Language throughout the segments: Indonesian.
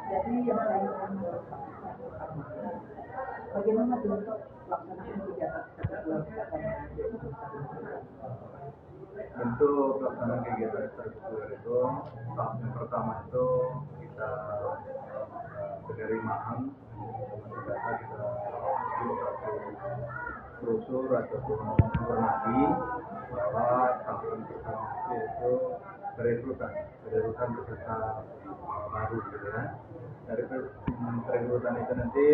Jadi yang saya bagaimana bentuk pelaksanaan kegiatan Bentuk pelaksanaan kegiatan ekstrakurikuler itu tahap yang pertama itu kita penerimaan data kita satu brosur ataupun informasi bahwa tahapan pertama itu perekrutan peserta baru gitu ya. Dari perekrutan itu nanti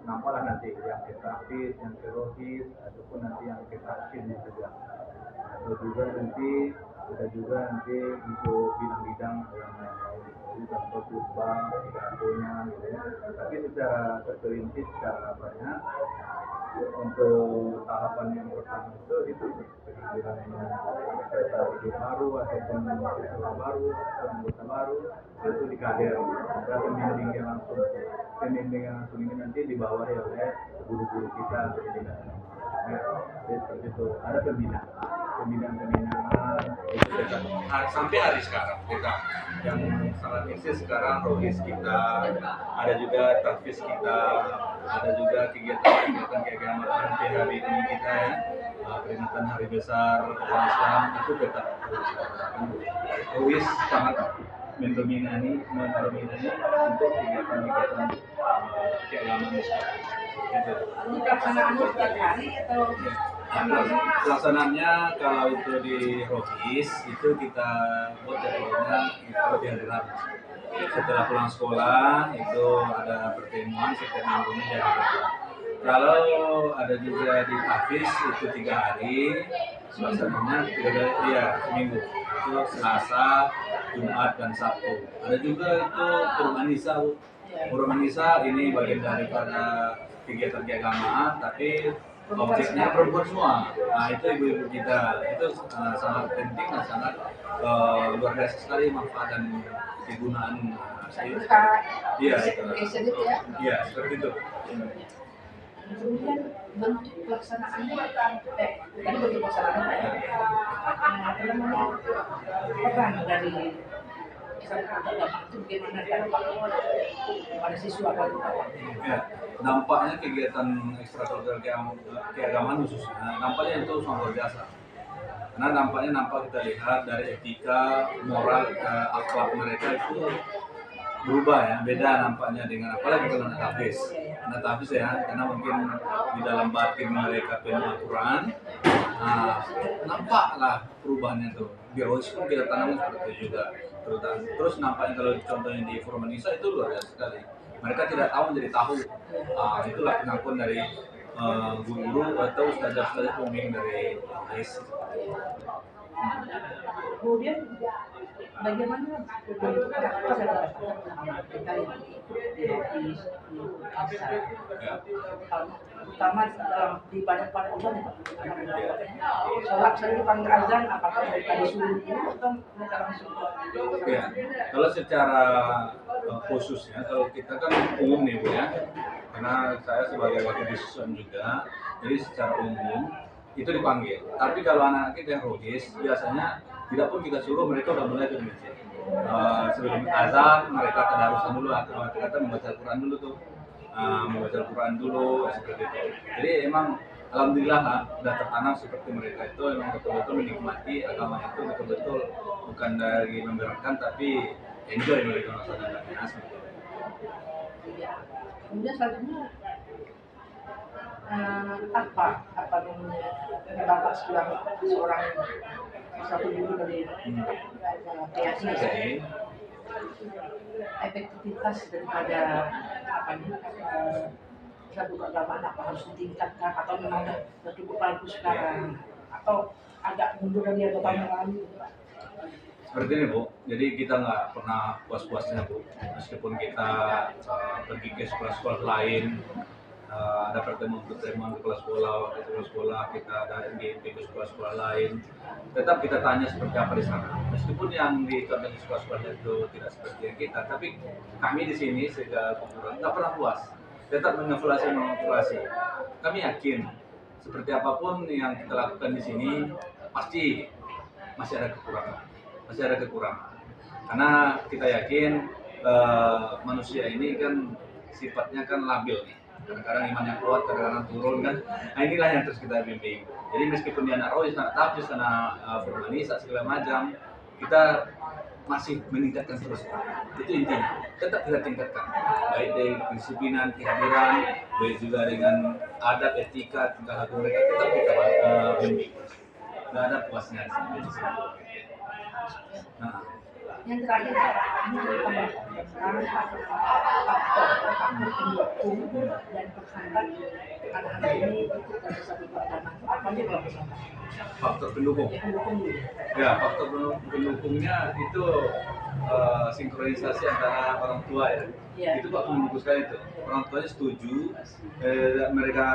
nampaklah nanti yang grafis, yang teologis, ataupun nanti yang aktif juga. Atau juga nanti ada juga nanti untuk bidang-bidang yang lain, contoh khutbah, pidatonya gitu ya. Tapi secara terperinci secara banyak untuk tahapan yang pertama itu pengambilannya kereta hidup baru ataupun siswa baru atau anggota baru itu dikader ada pembimbing yang langsung ini nanti dibawahi oleh guru-guru kita jadi seperti itu ada pembinaan sampai hari sekarang kita yang sangat eksis sekarang rohis kita ada juga tafis kita ada juga kegiatan keagamaan PHBI kita ya peringatan hari besar umat Islam itu tetap rohis sangat mendominasi untuk kegiatan keagamaan Islam. Ini pelaksanaannya setiap hari atau pelaksanaannya kalau itu di Rohis itu kita buat jadwalnya itu di hari Rabu. Setelah pulang sekolah itu ada pertemuan setiap minggunya di hari Rabu. Kalau ada juga di Hafiz itu 3 hari, pelaksanaannya 3 hari ya seminggu. Itu Selasa, Jumat dan Sabtu. Ada juga itu Purwanisa ini bagian daripada kegiatan keagamaan tapi objeknya perempuan semua. Nah itu ibu-ibu kita itu sangat penting dan sangat luar biasa sekali manfaat dan kegunaan iya seperti itu. Kemudian bentuk pelaksanaannya tadi bentuk pelaksanaannya peran dari itu bagaimana dampak pada siswa ya, dampaknya kegiatan ekstrakurikuler keagamaan khususnya dampaknya itu sangat luar biasa karena nampak kita lihat dari etika moral akhlak mereka itu berubah ya beda nampaknya dengan apalagi kalau anak tafis ya karena mungkin di dalam batin mereka penuh Al-Quran nampaklah perubahannya tuh biologis pun kita tanam seperti itu juga terus nampaknya kalau contohnya di Purwanisa itu luar biasa sekali mereka tidak tahu menjadi tahu itulah pengakuan dari guru-guru atau ustazah-ustazah pembimbing dari AIS. Kemudian bagaimana bentuk karakter yang didapatkan kita yang di office, di pasar, terutama dalam di ibadah-ibadah sholat saya dipanggil azan, apakah mereka disuruh dulu atau mereka langsung? Ya, kalau secara khususnya, kalau kita kan umum nih Bu ya, karena saya sebagai wakil disusun juga, jadi secara umum itu dipanggil. Tapi kalau anak kita yang rohis, biasanya tidak pun kita suruh mereka udah mulai ke masjid. Sebelum azan mereka tadarusan dulu atau kata membaca Al-Quran dulu tuh, membaca Al-Quran dulu seperti itu. Jadi emang alhamdulillah udah tertanam seperti mereka itu emang betul-betul menikmati agama itu betul-betul bukan dari memberatkan tapi enjoy mereka melaksanakannya seperti itu. Kemudian selanjutnya apa namanya Bapak seorang satu guru dari PASI efektivitas daripada satu keagamaan apa harus ditingkatkan atau memang sudah cukup bagus sekarang atau agak mundur dari agama yang lalu? Seperti ini Bu, jadi kita nggak pernah puas-puasnya Bu, meskipun kita pergi ke sekolah-sekolah lain ada pertemuan-pertemuan di sekolah, kita ada MGMP ke sekolah-sekolah lain. Tetap kita tanya seperti apa di sana. Meskipun yang di contoh di sekolah-sekolah itu tidak seperti yang kita, tapi kami di sini sejak pengurus nggak pernah puas. Tetap mengevaluasi. Kami yakin seperti apapun yang kita lakukan di sini pasti masih ada kekurangan. Karena kita yakin manusia ini kan sifatnya kan labil nih. Kadang-kadang imannya kuat, kadang-kadang turun kan. Nah inilah yang terus kita bimbing. Jadi meskipun dia anak rohis, anak tapis, anak formalisa segala macam, kita masih meningkatkan terus. Itu intinya. Tetap kita tingkatkan. Baik dari kedisiplinan, kehadiran, baik juga dengan adab, etika, tingkah laku mereka tetap kita bimbing. Nggak ada puasnya di sini. Nah, Yang terakhir ini dari tambahkan sekarang faktor pendukung dan penghambat anak-anak ini ikut dalam satu pertama itu apa aja kalau misalkan faktor pendukung. pendukung dulu. Ya, faktor pendukungnya itu sinkronisasi antara orang tua ya. Iya. Itu Pak mendukung sekali itu. Orang tuanya setuju, mereka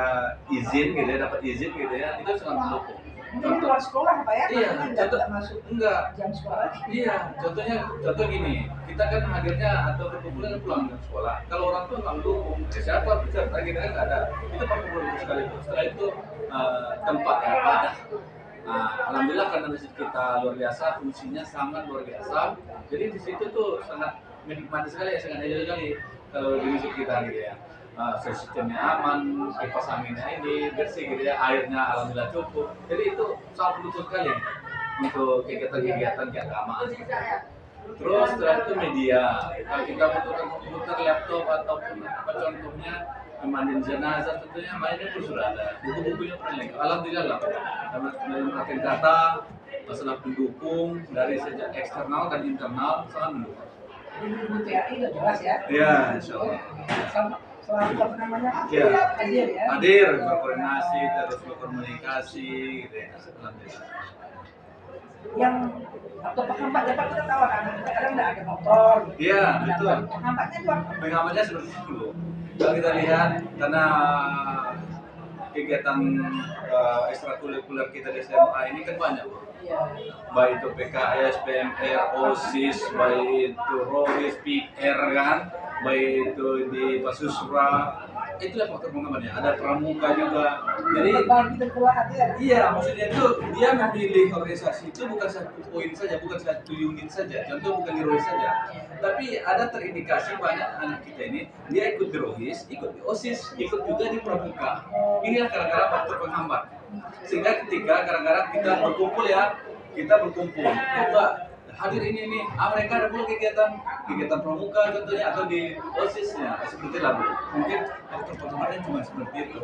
izin gitu ya, dapat izin gitu ya, itu sangat mendukung. Mungkin keluar sekolah Pak ya? Iya, Maksudnya nggak masuk enggak. jam sekolah. Iya, contoh gini, kita kan hadirnya atau berkumpulan pulang dari sekolah. Kalau orang tua nggak mendukung, siapa peserta kita kan nggak ada. Itu Pak mendukung sekali itu. Setelah itu tempat ya ada. Nah, alhamdulillah karena masjid kita luar biasa, fungsinya sangat luar biasa. Jadi di situ tuh sangat menikmati sekali ya, sangat enjoy sekali kalau di masjid kita gitu ya. Sistemnya aman, kipas anginnya ini bersih gitu ya, airnya alhamdulillah cukup. Jadi itu sangat mendukung sekali untuk kegiatan-kegiatan keagamaan. Terus setelah itu media, kalau kita butuhkan komputer, laptop ataupun apa contohnya memandiin jenazah, tentunya mainnya pun sudah ada, buku-bukunya pun lengkap. Alhamdulillah lah. Dalam artian kata masalah pendukung dari sejak eksternal dan internal sangat mendukung. Jadi di TAI udah jelas ya. Iya, insya Allah. Selalu apa namanya? Iya. Hadir ya. Hadir, berkoordinasi, terus berkomunikasi, gitu ya. Alhamdulillah. Yang atau penghambat ya Pak, kita tahu kadang nggak ada motor. Iya, betul. Penghambatnya itu apa? Pengamatannya seperti itu. Kalau kita lihat karena kegiatan ekstrakurikuler kita di SMA ini kan banyak, Iya. baik itu PKS, PMR, OSIS, baik itu ROIS, PR kan, baik itu di Pasusra, itulah faktor pengamannya. Ada pramuka juga. Jadi Bagi terkuat ya. iya, maksudnya itu dia memilih organisasi itu bukan satu poin saja, bukan satu unit saja. Contoh bukan di ROIS saja, tapi ada terindikasi banyak anak kita ini dia ikut di ROIS, ikut di OSIS, ikut juga di pramuka. Inilah kadang-kadang faktor penghambat. Sehingga ketika kadang-kadang kita berkumpul, coba hadir ini, mereka ada pula kegiatan pramuka contohnya atau di OSIS-nya seperti lah Bu. Mungkin faktor penghambatnya cuma seperti itu.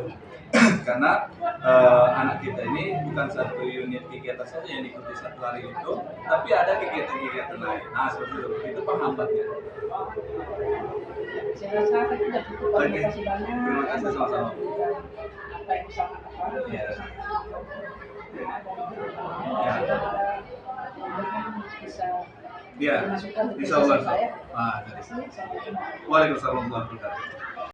Karena anak kita ini bukan satu unit kegiatan saja yang diikuti satu hari itu, tapi ada kegiatan-kegiatan lain. Nah, seperti itu penghambatnya. Saya rasa kita sudah cukup. Terima kasih banyak. Terima kasih sama-sama. Apa yang bisa apa? Ya. Bisa Ya, dimasukkan ke insya Allah. saya. Dari Assalamualaikum. Waalaikumsalam warahmatullahi wabarakatuh.